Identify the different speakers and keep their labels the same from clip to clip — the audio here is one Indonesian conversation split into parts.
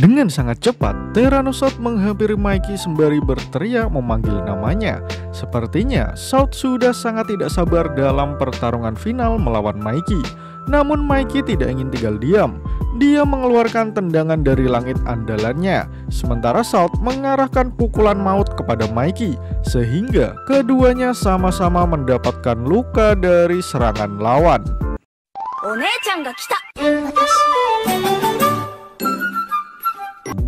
Speaker 1: Dengan sangat cepat, Tyrannosaurus menghampiri Mikey sembari berteriak memanggil namanya. Sepertinya, Shout sudah sangat tidak sabar dalam pertarungan final melawan Mikey. Namun Mikey tidak ingin tinggal diam. Dia mengeluarkan tendangan dari langit andalannya, sementara Shout mengarahkan pukulan maut kepada Mikey, sehingga keduanya sama-sama mendapatkan luka dari serangan lawan.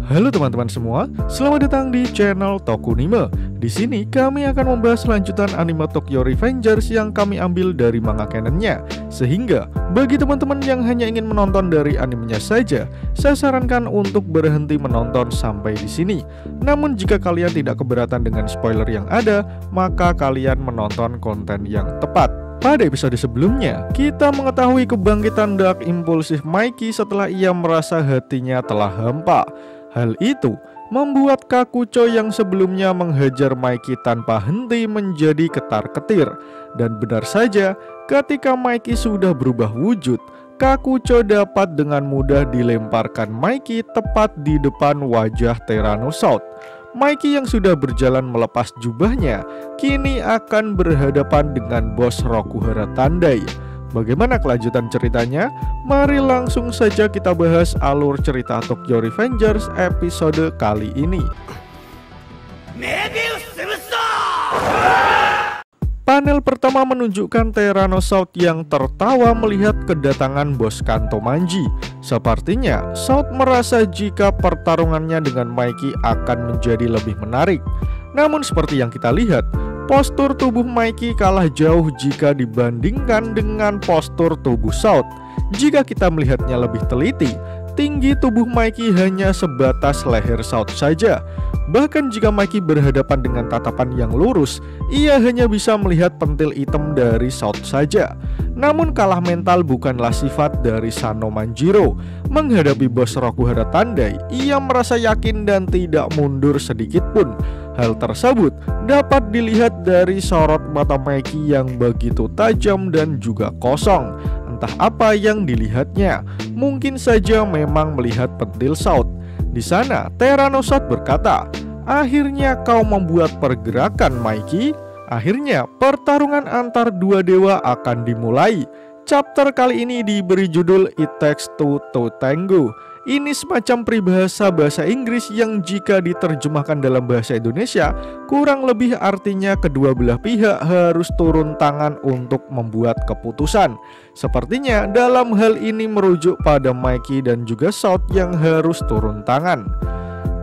Speaker 1: Halo teman-teman semua, selamat datang di channel Tokunime. Di sini kami akan membahas lanjutan anime Tokyo Revengers yang kami ambil dari manga canonnya. Sehingga bagi teman-teman yang hanya ingin menonton dari animenya saja, saya sarankan untuk berhenti menonton sampai di sini. Namun jika kalian tidak keberatan dengan spoiler yang ada, maka kalian menonton konten yang tepat. Pada episode sebelumnya, kita mengetahui kebangkitan Dark Impulsive Mikey setelah ia merasa hatinya telah hampa. Hal itu membuat Kakucho yang sebelumnya menghajar Mikey tanpa henti menjadi ketar-ketir. Dan benar saja, ketika Mikey sudah berubah wujud, Kakucho dapat dengan mudah dilemparkan Mikey tepat di depan wajah Tyrannosaurus. Mikey yang sudah berjalan melepas jubahnya, kini akan berhadapan dengan bos Rokuhara Tandai. Bagaimana kelanjutan ceritanya? Mari langsung saja kita bahas alur cerita Tokyo Revengers episode kali ini. Panel pertama menunjukkan Tyrannosaurus yang tertawa melihat kedatangan bos Kanto Manji. Sepertinya Shout merasa jika pertarungannya dengan Mikey akan menjadi lebih menarik. Namun seperti yang kita lihat, postur tubuh Mikey kalah jauh jika dibandingkan dengan postur tubuh Shout. Jika kita melihatnya lebih teliti, tinggi tubuh Mikey hanya sebatas leher Shout saja. Bahkan jika Mikey berhadapan dengan tatapan yang lurus, ia hanya bisa melihat pentil hitam dari Shout saja. Namun kalah mental bukanlah sifat dari Sano Manjiro. Menghadapi bos Rokuhara Tandai, ia merasa yakin dan tidak mundur sedikit pun. Hal tersebut dapat dilihat dari sorot mata Mikey yang begitu tajam dan juga kosong. Entah apa yang dilihatnya, mungkin saja memang melihat pentil Shout. Di sana, Tyrannosaurus berkata, "Akhirnya kau membuat pergerakan, Mikey." Akhirnya, pertarungan antar dua dewa akan dimulai. Chapter kali ini diberi judul It Takes Two to Tango. Ini semacam peribahasa bahasa Inggris yang jika diterjemahkan dalam bahasa Indonesia, kurang lebih artinya kedua belah pihak harus turun tangan untuk membuat keputusan. Sepertinya dalam hal ini merujuk pada Mikey dan juga Shout yang harus turun tangan.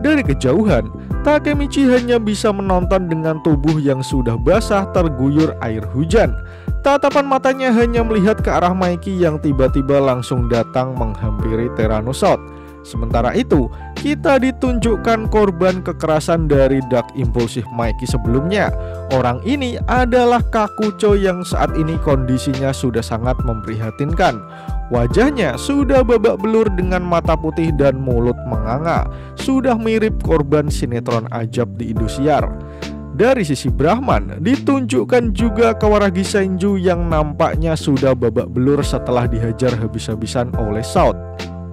Speaker 1: Dari kejauhan, Takemichi hanya bisa menonton dengan tubuh yang sudah basah terguyur air hujan. Tatapan matanya hanya melihat ke arah Mikey yang tiba-tiba langsung datang menghampiri Tyrannosaurus. Sementara itu, kita ditunjukkan korban kekerasan dari Dark Impulsive Mikey sebelumnya. Orang ini adalah Kakucho yang saat ini kondisinya sudah sangat memprihatinkan. Wajahnya sudah babak belur dengan mata putih dan mulut menganga. Sudah mirip korban sinetron Ajab di Indosiar. Dari sisi Brahman, ditunjukkan juga Kawaragi Senju yang nampaknya sudah babak belur setelah dihajar habis-habisan oleh Shout.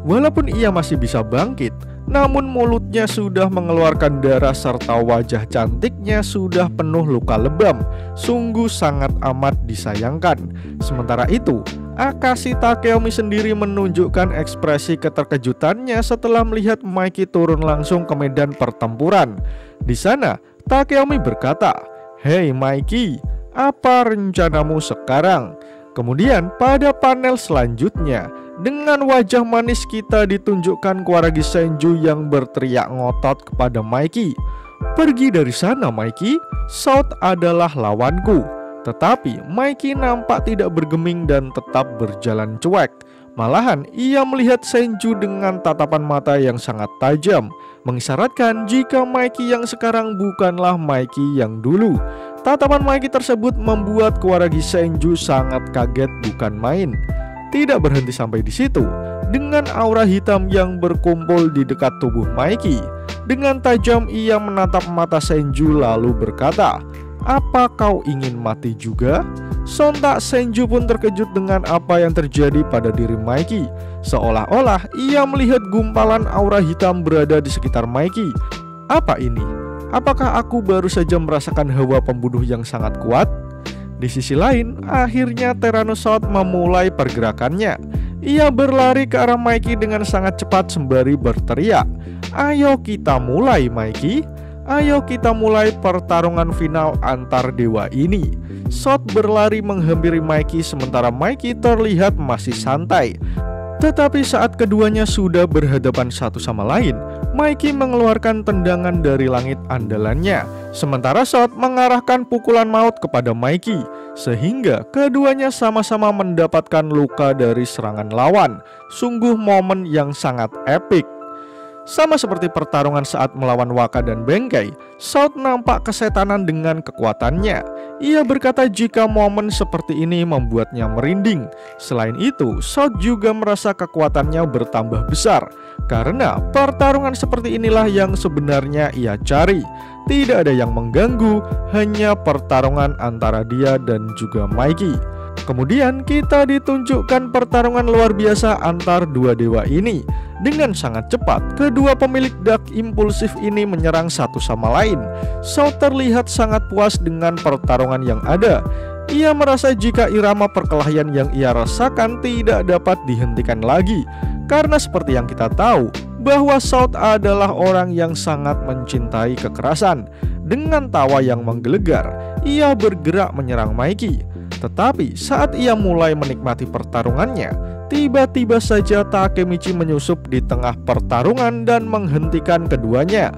Speaker 1: Walaupun ia masih bisa bangkit, namun mulutnya sudah mengeluarkan darah serta wajah cantiknya sudah penuh luka lebam. Sungguh sangat amat disayangkan. Sementara itu, Akashi Takeyomi sendiri menunjukkan ekspresi keterkejutannya setelah melihat Mikey turun langsung ke medan pertempuran. Di sana, Takeyomi berkata, "Hei Mikey, apa rencanamu sekarang?" Kemudian pada panel selanjutnya, dengan wajah manis kita ditunjukkan Kawaragi Senju yang berteriak ngotot kepada Mikey, "Pergi dari sana Mikey, Shout adalah lawanku." Tetapi Mikey nampak tidak bergeming dan tetap berjalan cuek. Malahan ia melihat Senju dengan tatapan mata yang sangat tajam, mengisyaratkan jika Mikey yang sekarang bukanlah Mikey yang dulu. Tatapan Mikey tersebut membuat Kawaragi Senju sangat kaget bukan main. Tidak berhenti sampai di situ, dengan aura hitam yang berkumpul di dekat tubuh Mikey, dengan tajam ia menatap mata Senju lalu berkata, "Apa kau ingin mati juga?" Sontak Senju pun terkejut dengan apa yang terjadi pada diri Mikey. Seolah-olah ia melihat gumpalan aura hitam berada di sekitar Mikey. Apa ini? Apakah aku baru saja merasakan hawa pembunuh yang sangat kuat? Di sisi lain, akhirnya Tyrannosaurus memulai pergerakannya. Ia berlari ke arah Mikey dengan sangat cepat sembari berteriak, "Ayo kita mulai, Mikey. Ayo kita mulai pertarungan final antar dewa ini." Sot berlari menghampiri Mikey sementara Mikey terlihat masih santai. Tetapi saat keduanya sudah berhadapan satu sama lain, Mikey mengeluarkan tendangan dari langit andalannya, sementara Sot mengarahkan pukulan maut kepada Mikey, sehingga keduanya sama-sama mendapatkan luka dari serangan lawan. Sungguh momen yang sangat epik. Sama seperti pertarungan saat melawan Waka dan Bengkai, Sot nampak kesetanan dengan kekuatannya. Ia berkata jika momen seperti ini membuatnya merinding. Selain itu, Sot juga merasa kekuatannya bertambah besar, karena pertarungan seperti inilah yang sebenarnya ia cari. Tidak ada yang mengganggu, hanya pertarungan antara dia dan juga Mikey. Kemudian kita ditunjukkan pertarungan luar biasa antar dua dewa ini. Dengan sangat cepat, kedua pemilik Dark impulsif ini menyerang satu sama lain. Sot terlihat sangat puas dengan pertarungan yang ada. Ia merasa jika irama perkelahian yang ia rasakan tidak dapat dihentikan lagi. Karena seperti yang kita tahu, bahwa Sot adalah orang yang sangat mencintai kekerasan. Dengan tawa yang menggelegar, ia bergerak menyerang Mikey. Tetapi saat ia mulai menikmati pertarungannya, tiba-tiba saja Takemichi menyusup di tengah pertarungan dan menghentikan keduanya.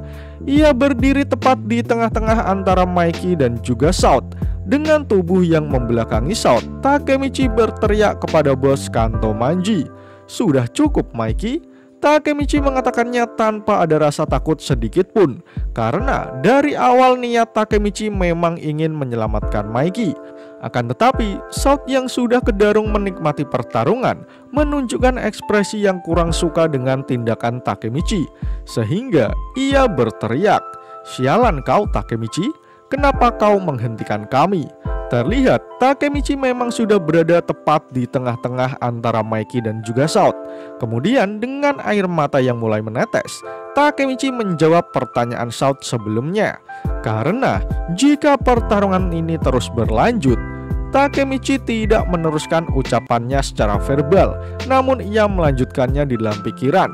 Speaker 1: Ia berdiri tepat di tengah-tengah antara Mikey dan juga Sot. Dengan tubuh yang membelakangi Sot, Takemichi berteriak kepada bos Kanto Manji, "Sudah cukup, Mikey." Takemichi mengatakannya tanpa ada rasa takut sedikit pun, karena dari awal niat Takemichi memang ingin menyelamatkan Mikey. Akan tetapi, Sot yang sudah kedarung menikmati pertarungan menunjukkan ekspresi yang kurang suka dengan tindakan Takemichi, sehingga ia berteriak, "Sialan kau, Takemichi, kenapa kau menghentikan kami?" Terlihat Takemichi memang sudah berada tepat di tengah-tengah antara Mikey dan juga Sot. Kemudian dengan air mata yang mulai menetes, Takemichi menjawab pertanyaan Sot sebelumnya. Karena jika pertarungan ini terus berlanjut, Takemichi tidak meneruskan ucapannya secara verbal, namun ia melanjutkannya di dalam pikiran.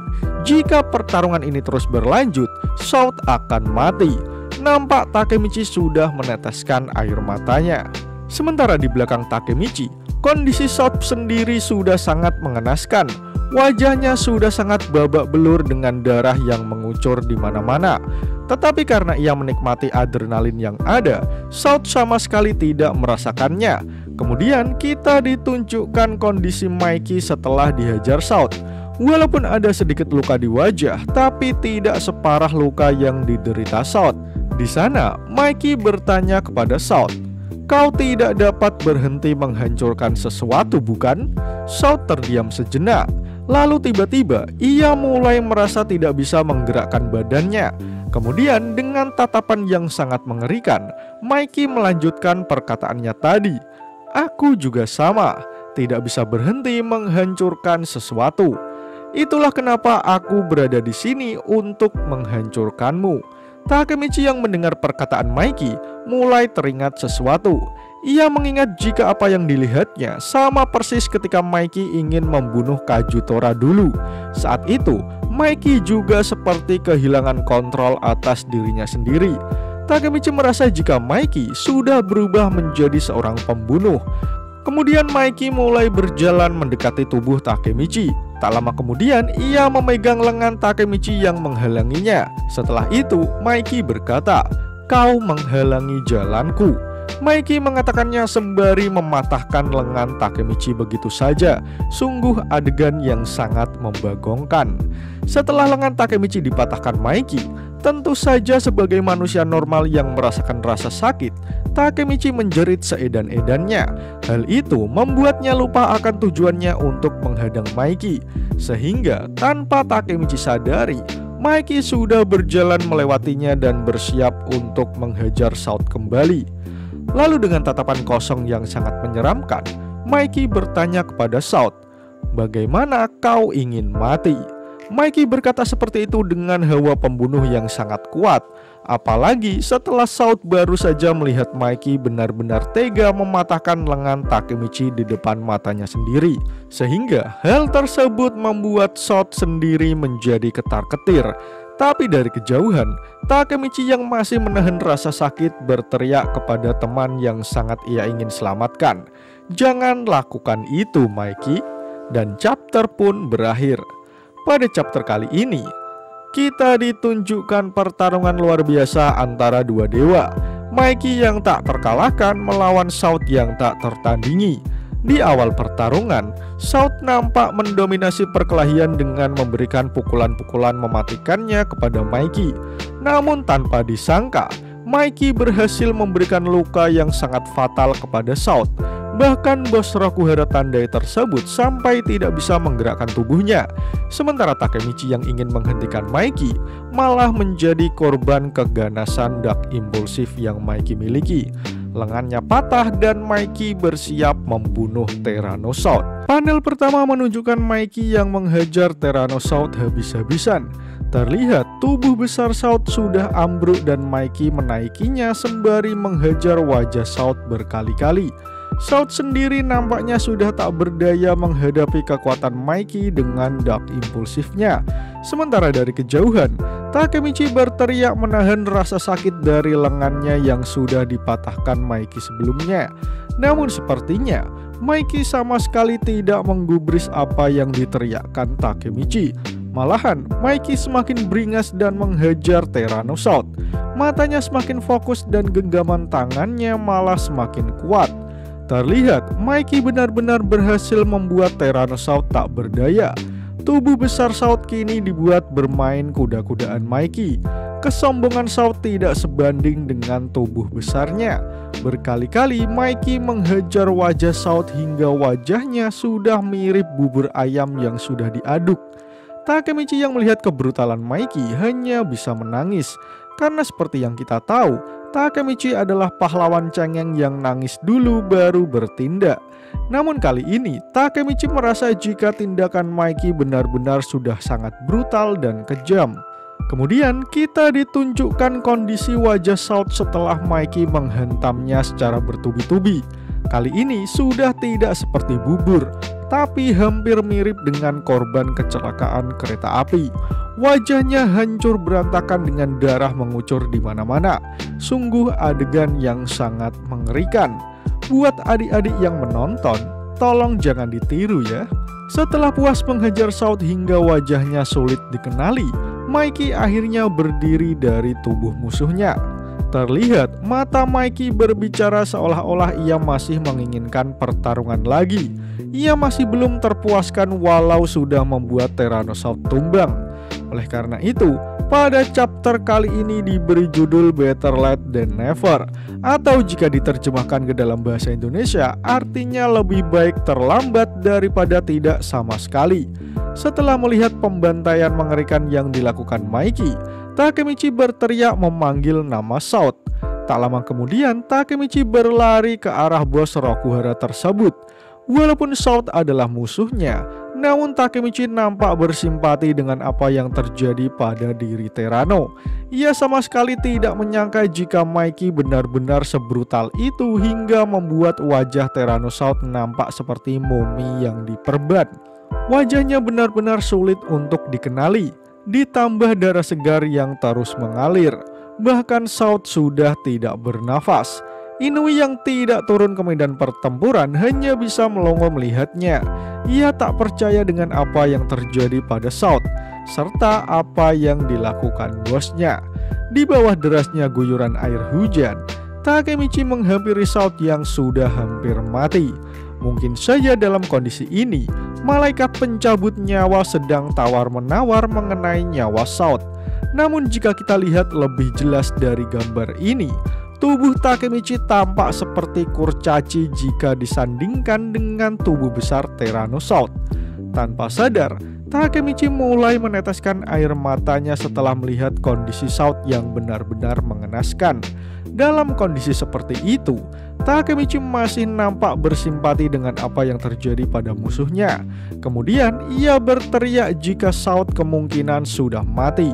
Speaker 1: Jika pertarungan ini terus berlanjut, Sot akan mati. Nampak Takemichi sudah meneteskan air matanya. Sementara di belakang Takemichi, kondisi Sot sendiri sudah sangat mengenaskan. Wajahnya sudah sangat babak belur dengan darah yang mengucur di mana-mana. Tetapi karena ia menikmati adrenalin yang ada, Sot sama sekali tidak merasakannya. Kemudian kita ditunjukkan kondisi Mikey setelah dihajar Sot. Walaupun ada sedikit luka di wajah, tapi tidak separah luka yang diderita Sot. Di sana, Mikey bertanya kepada Sot, "Kau tidak dapat berhenti menghancurkan sesuatu, bukan?" Sot terdiam sejenak. Lalu tiba-tiba ia mulai merasa tidak bisa menggerakkan badannya. Kemudian dengan tatapan yang sangat mengerikan, Mikey melanjutkan perkataannya tadi, "Aku juga sama, tidak bisa berhenti menghancurkan sesuatu. Itulah kenapa aku berada di sini untuk menghancurkanmu." Takemichi yang mendengar perkataan Mikey mulai teringat sesuatu. Ia mengingat jika apa yang dilihatnya sama persis ketika Mikey ingin membunuh Kajutora dulu. Saat itu, Mikey juga seperti kehilangan kontrol atas dirinya sendiri. Takemichi merasa jika Mikey sudah berubah menjadi seorang pembunuh. Kemudian Mikey mulai berjalan mendekati tubuh Takemichi. Tak lama kemudian ia memegang lengan Takemichi yang menghalanginya. Setelah itu Mikey berkata, "Kau menghalangi jalanku." Mikey mengatakannya sembari mematahkan lengan Takemichi begitu saja. Sungguh adegan yang sangat membagongkan. Setelah lengan Takemichi dipatahkan Mikey, tentu saja sebagai manusia normal yang merasakan rasa sakit, Takemichi menjerit seedan-edannya. Hal itu membuatnya lupa akan tujuannya untuk menghadang Mikey. Sehingga tanpa Takemichi sadari, Mikey sudah berjalan melewatinya dan bersiap untuk menghajar Sot kembali. Lalu dengan tatapan kosong yang sangat menyeramkan, Mikey bertanya kepada South, "Bagaimana kau ingin mati?" Mikey berkata seperti itu dengan hawa pembunuh yang sangat kuat. Apalagi setelah South baru saja melihat Mikey benar-benar tega mematahkan lengan Takemichi di depan matanya sendiri. Sehingga hal tersebut membuat South sendiri menjadi ketar-ketir. Tapi dari kejauhan, Takemichi yang masih menahan rasa sakit berteriak kepada teman yang sangat ia ingin selamatkan, "Jangan lakukan itu, Mikey." Dan chapter pun berakhir. Pada chapter kali ini, kita ditunjukkan pertarungan luar biasa antara dua dewa, Mikey yang tak terkalahkan melawan South yang tak tertandingi. Di awal pertarungan, South nampak mendominasi perkelahian dengan memberikan pukulan-pukulan mematikannya kepada Mikey. Namun tanpa disangka, Mikey berhasil memberikan luka yang sangat fatal kepada South. Bahkan bos Rokuhara Tandai tersebut sampai tidak bisa menggerakkan tubuhnya. Sementara Takemichi yang ingin menghentikan Mikey malah menjadi korban keganasan dark impulsif yang Mikey miliki. Lengannya patah dan Mikey bersiap membunuh Tyrannosaurus. Panel pertama menunjukkan Mikey yang menghajar Tyrannosaurus habis-habisan. Terlihat tubuh besar South sudah ambruk dan Mikey menaikinya sembari menghajar wajah South berkali-kali. South sendiri nampaknya sudah tak berdaya menghadapi kekuatan Mikey dengan dark impulsifnya. Sementara dari kejauhan, Takemichi berteriak menahan rasa sakit dari lengannya yang sudah dipatahkan Mikey sebelumnya. Namun sepertinya Mikey sama sekali tidak menggubris apa yang diteriakkan Takemichi. Malahan Mikey semakin beringas dan menghajar Tyrannosaurus. Matanya semakin fokus dan genggaman tangannya malah semakin kuat. Terlihat Mikey benar-benar berhasil membuat Tyrannosaurus tak berdaya. Tubuh besar South kini dibuat bermain kuda-kudaan Mikey. Kesombongan South tidak sebanding dengan tubuh besarnya. Berkali-kali Mikey menghajar wajah South hingga wajahnya sudah mirip bubur ayam yang sudah diaduk. Takemichi yang melihat kebrutalan Mikey hanya bisa menangis. Karena seperti yang kita tahu, Takemichi adalah pahlawan cengeng yang nangis dulu baru bertindak. Namun kali ini Takemichi merasa jika tindakan Mikey benar-benar sudah sangat brutal dan kejam. Kemudian kita ditunjukkan kondisi wajah South setelah Mikey menghentamnya secara bertubi-tubi. Kali ini sudah tidak seperti bubur, tapi hampir mirip dengan korban kecelakaan kereta api. Wajahnya hancur berantakan dengan darah mengucur di mana-mana. Sungguh adegan yang sangat mengerikan. Buat adik-adik yang menonton, tolong jangan ditiru ya. Setelah puas menghajar South hingga wajahnya sulit dikenali, Mikey akhirnya berdiri dari tubuh musuhnya. Terlihat mata Mikey berbicara seolah-olah ia masih menginginkan pertarungan lagi. Ia masih belum terpuaskan walau sudah membuat Tyrannosaurus tumbang. Oleh karena itu, pada chapter kali ini diberi judul Better Late Than Never, atau jika diterjemahkan ke dalam bahasa Indonesia artinya lebih baik terlambat daripada tidak sama sekali. Setelah melihat pembantaian mengerikan yang dilakukan Mikey, Takemichi berteriak memanggil nama South. Tak lama kemudian Takemichi berlari ke arah bos Rokuhara tersebut. Walaupun South adalah musuhnya, namun Takemichi nampak bersimpati dengan apa yang terjadi pada diri Tyranno. Ia sama sekali tidak menyangka jika Mikey benar-benar sebrutal itu hingga membuat wajah Tyrannosaurus nampak seperti mumi yang diperban. Wajahnya benar-benar sulit untuk dikenali, ditambah darah segar yang terus mengalir. Bahkan South sudah tidak bernafas. Inui yang tidak turun ke medan pertempuran hanya bisa melongo melihatnya. Ia tak percaya dengan apa yang terjadi pada South, serta apa yang dilakukan bosnya. Di bawah derasnya guyuran air hujan, Takemichi menghampiri South yang sudah hampir mati. Mungkin saja dalam kondisi ini, malaikat pencabut nyawa sedang tawar-menawar mengenai nyawa South. Namun jika kita lihat lebih jelas dari gambar ini, tubuh Takemichi tampak seperti kurcaci jika disandingkan dengan tubuh besar Tyrannosaurus. Tanpa sadar, Takemichi mulai meneteskan air matanya setelah melihat kondisi South yang benar-benar mengenaskan. Dalam kondisi seperti itu, Takemichi masih nampak bersimpati dengan apa yang terjadi pada musuhnya. Kemudian ia berteriak jika Shout kemungkinan sudah mati,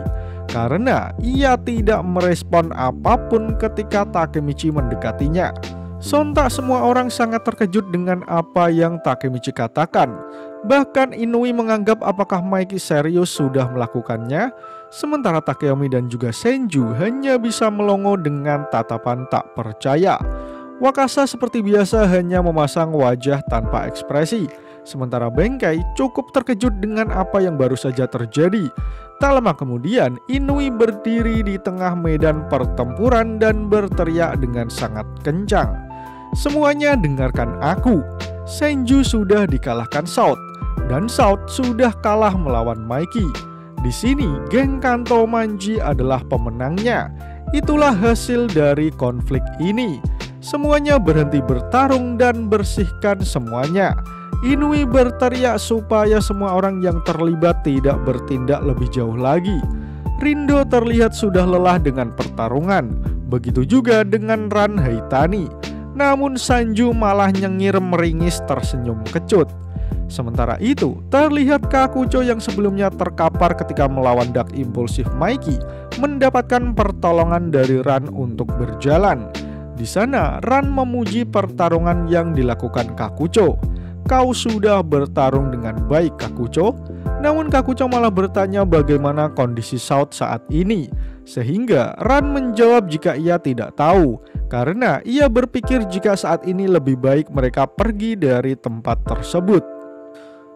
Speaker 1: karena ia tidak merespon apapun ketika Takemichi mendekatinya. Sontak semua orang sangat terkejut dengan apa yang Takemichi katakan. Bahkan Inui menganggap apakah Maiki serius sudah melakukannya, sementara Takeyomi dan juga Senju hanya bisa melongo dengan tatapan tak percaya. Wakasa seperti biasa hanya memasang wajah tanpa ekspresi, sementara Benkei cukup terkejut dengan apa yang baru saja terjadi. Tak lama kemudian, Inui berdiri di tengah medan pertempuran dan berteriak dengan sangat kencang. "Semuanya dengarkan aku, Senju sudah dikalahkan Shout, dan Shout sudah kalah melawan Maiki. Di sini, geng Kanto Manji adalah pemenangnya. Itulah hasil dari konflik ini. Semuanya berhenti bertarung dan bersihkan semuanya." Inui berteriak supaya semua orang yang terlibat tidak bertindak lebih jauh lagi. Rindo terlihat sudah lelah dengan pertarungan, begitu juga dengan Ran Haitani. Namun Sanju malah nyengir meringis tersenyum kecut. Sementara itu, terlihat Kakucho yang sebelumnya terkapar ketika melawan Dark Impulsive Maiki mendapatkan pertolongan dari Ran untuk berjalan. Di sana, Ran memuji pertarungan yang dilakukan Kakucho. "Kau sudah bertarung dengan baik, Kakucho." Namun Kakucho malah bertanya bagaimana kondisi Shout saat ini, sehingga Ran menjawab jika ia tidak tahu, karena ia berpikir jika saat ini lebih baik mereka pergi dari tempat tersebut.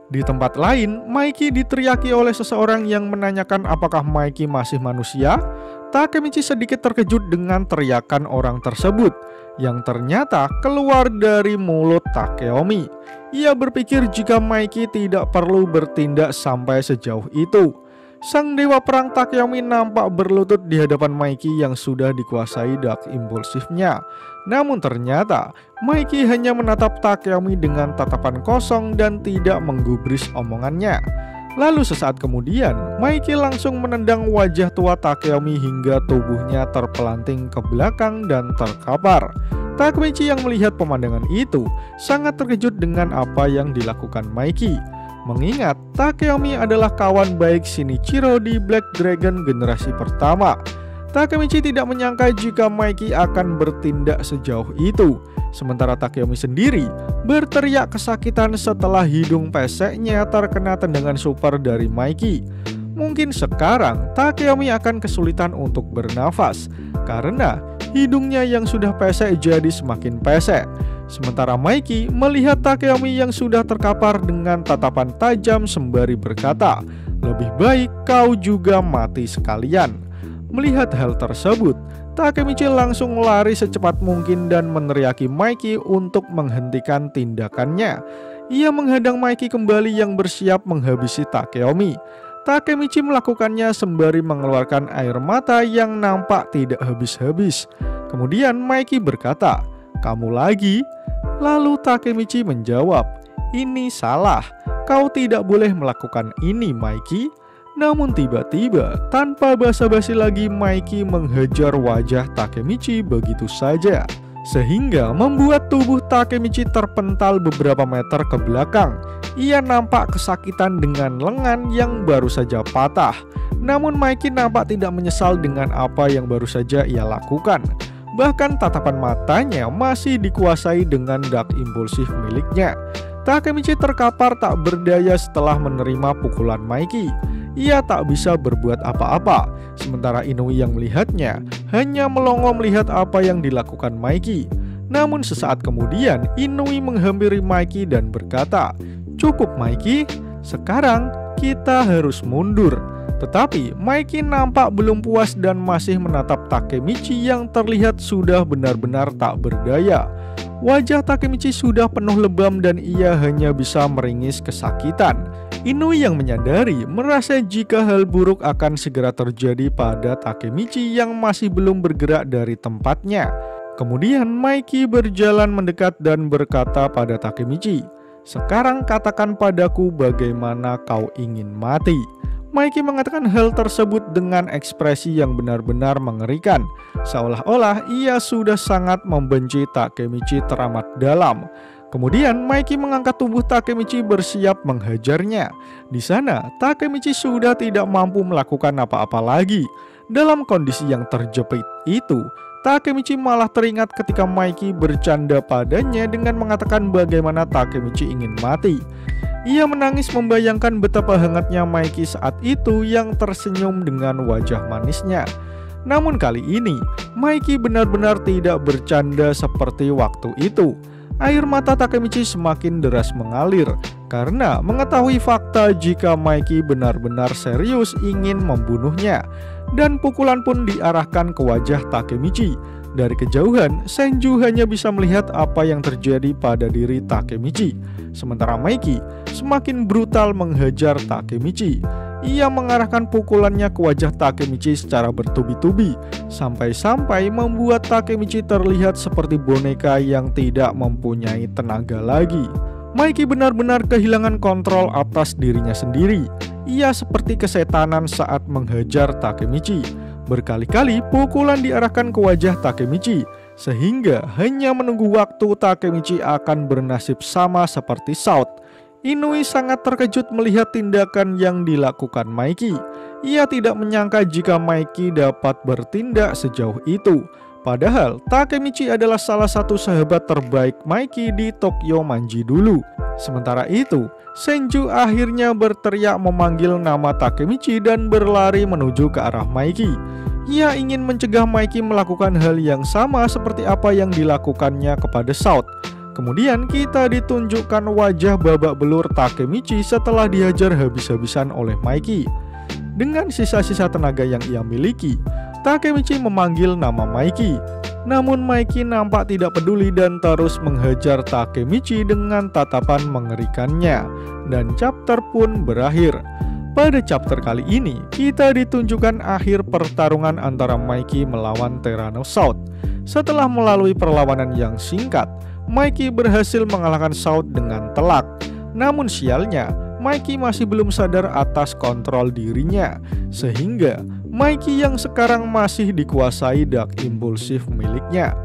Speaker 1: Di tempat lain, Maiki diteriaki oleh seseorang yang menanyakan apakah Maiki masih manusia. Takemichi sedikit terkejut dengan teriakan orang tersebut, yang ternyata keluar dari mulut Takeyomi. Ia berpikir jika Maiki tidak perlu bertindak sampai sejauh itu. Sang dewa perang Takeyomi nampak berlutut di hadapan Maiki yang sudah dikuasai Dark Impulsive-nya. Namun ternyata Maiki hanya menatap Takeyomi dengan tatapan kosong dan tidak menggubris omongannya. Lalu sesaat kemudian, Maiki langsung menendang wajah tua Takeyomi hingga tubuhnya terpelanting ke belakang dan terkapar. Takemichi yang melihat pemandangan itu sangat terkejut dengan apa yang dilakukan Maiki. Mengingat Takeyomi adalah kawan baik Shinichiro di Black Dragon generasi pertama. Takemichi tidak menyangka jika Maiki akan bertindak sejauh itu. Sementara Takeyomi sendiri berteriak kesakitan setelah hidung peseknya terkena tendangan super dari Maiki. Mungkin sekarang Takeyomi akan kesulitan untuk bernafas karena hidungnya yang sudah pesek jadi semakin pesek. Sementara Maiki melihat Takeyomi yang sudah terkapar dengan tatapan tajam sembari berkata, "Lebih baik kau juga mati sekalian." Melihat hal tersebut, Takemichi langsung lari secepat mungkin dan meneriaki Maiki untuk menghentikan tindakannya. Ia menghadang Maiki kembali yang bersiap menghabisi Takeyomi. Takemichi melakukannya sembari mengeluarkan air mata yang nampak tidak habis-habis. Kemudian Maiki berkata, "Kamu lagi?" Lalu Takemichi menjawab, "Ini salah, kau tidak boleh melakukan ini, Maiki." Namun tiba-tiba, tanpa basa-basi lagi, Maiki menghajar wajah Takemichi begitu saja, sehingga membuat tubuh Takemichi terpental beberapa meter ke belakang. Ia nampak kesakitan dengan lengan yang baru saja patah. Namun Maiki nampak tidak menyesal dengan apa yang baru saja ia lakukan. Bahkan tatapan matanya masih dikuasai dengan Dark Impulsive miliknya. Takemichi terkapar tak berdaya setelah menerima pukulan Maiki. Ia tak bisa berbuat apa-apa. Sementara Inui yang melihatnya hanya melongo melihat apa yang dilakukan Maiki. Namun sesaat kemudian Inui menghampiri Maiki dan berkata, "Cukup Maiki, sekarang kita harus mundur." Tetapi Maiki nampak belum puas dan masih menatap Takemichi yang terlihat sudah benar-benar tak berdaya. Wajah Takemichi sudah penuh lebam dan ia hanya bisa meringis kesakitan. Inui yang menyadari merasa jika hal buruk akan segera terjadi pada Takemichi yang masih belum bergerak dari tempatnya. Kemudian Maiki berjalan mendekat dan berkata pada Takemichi, "Sekarang katakan padaku bagaimana kau ingin mati." Mikey mengatakan hal tersebut dengan ekspresi yang benar-benar mengerikan, seolah-olah ia sudah sangat membenci Takemichi teramat dalam. Kemudian Mikey mengangkat tubuh Takemichi bersiap menghajarnya. Di sana Takemichi sudah tidak mampu melakukan apa-apa lagi. Dalam kondisi yang terjepit itu, Takemichi malah teringat ketika Mikey bercanda padanya dengan mengatakan bagaimana Takemichi ingin mati. Ia menangis membayangkan betapa hangatnya Mikey saat itu yang tersenyum dengan wajah manisnya. Namun kali ini, Mikey benar-benar tidak bercanda seperti waktu itu. Air mata Takemichi semakin deras mengalir karena mengetahui fakta jika Mikey benar-benar serius ingin membunuhnya. Dan pukulan pun diarahkan ke wajah Takemichi. Dari kejauhan, Senju hanya bisa melihat apa yang terjadi pada diri Takemichi. Sementara Mikey semakin brutal menghajar Takemichi. Ia mengarahkan pukulannya ke wajah Takemichi secara bertubi-tubi, sampai-sampai membuat Takemichi terlihat seperti boneka yang tidak mempunyai tenaga lagi. Mikey benar-benar kehilangan kontrol atas dirinya sendiri. Ia seperti kesetanan saat menghajar Takemichi. Berkali-kali pukulan diarahkan ke wajah Takemichi, sehingga hanya menunggu waktu Takemichi akan bernasib sama seperti Shout. Inui sangat terkejut melihat tindakan yang dilakukan Mikey. Ia tidak menyangka jika Mikey dapat bertindak sejauh itu. Padahal Takemichi adalah salah satu sahabat terbaik Mikey di Tokyo Manji dulu. Sementara itu, Senju akhirnya berteriak memanggil nama Takemichi dan berlari menuju ke arah Mikey. Ia ingin mencegah Mikey melakukan hal yang sama seperti apa yang dilakukannya kepada Shout. Kemudian kita ditunjukkan wajah babak belur Takemichi setelah dihajar habis-habisan oleh Mikey. Dengan sisa-sisa tenaga yang ia miliki, Takemichi memanggil nama Mikey. Namun Mikey nampak tidak peduli dan terus menghajar Takemichi dengan tatapan mengerikannya. Dan chapter pun berakhir. Pada chapter kali ini, kita ditunjukkan akhir pertarungan antara Mikey melawan Tyrannos Shout. Setelah melalui perlawanan yang singkat, Mikey berhasil mengalahkan Shout dengan telak. Namun sialnya, Mikey masih belum sadar atas kontrol dirinya, sehingga Mikey yang sekarang masih dikuasai Dark Impulsive miliknya.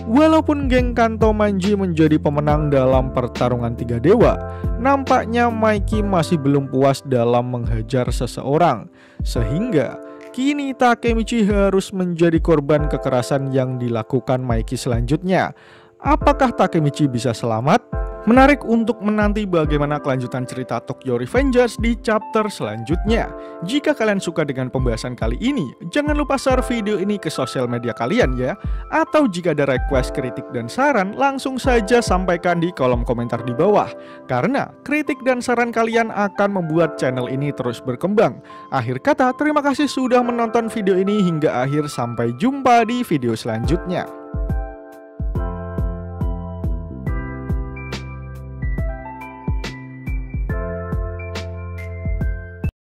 Speaker 1: Walaupun geng Kanto Manji menjadi pemenang dalam pertarungan tiga dewa, nampaknya Mikey masih belum puas dalam menghajar seseorang, sehingga kini Takemichi harus menjadi korban kekerasan yang dilakukan Mikey selanjutnya. Apakah Takemichi bisa selamat? Menarik untuk menanti bagaimana kelanjutan cerita Tokyo Revengers di chapter selanjutnya. Jika kalian suka dengan pembahasan kali ini, jangan lupa share video ini ke sosial media kalian ya. Atau jika ada request, kritik, dan saran, langsung saja sampaikan di kolom komentar di bawah. Karena kritik dan saran kalian akan membuat channel ini terus berkembang. Akhir kata, terima kasih sudah menonton video ini hingga akhir. Sampai jumpa di video selanjutnya.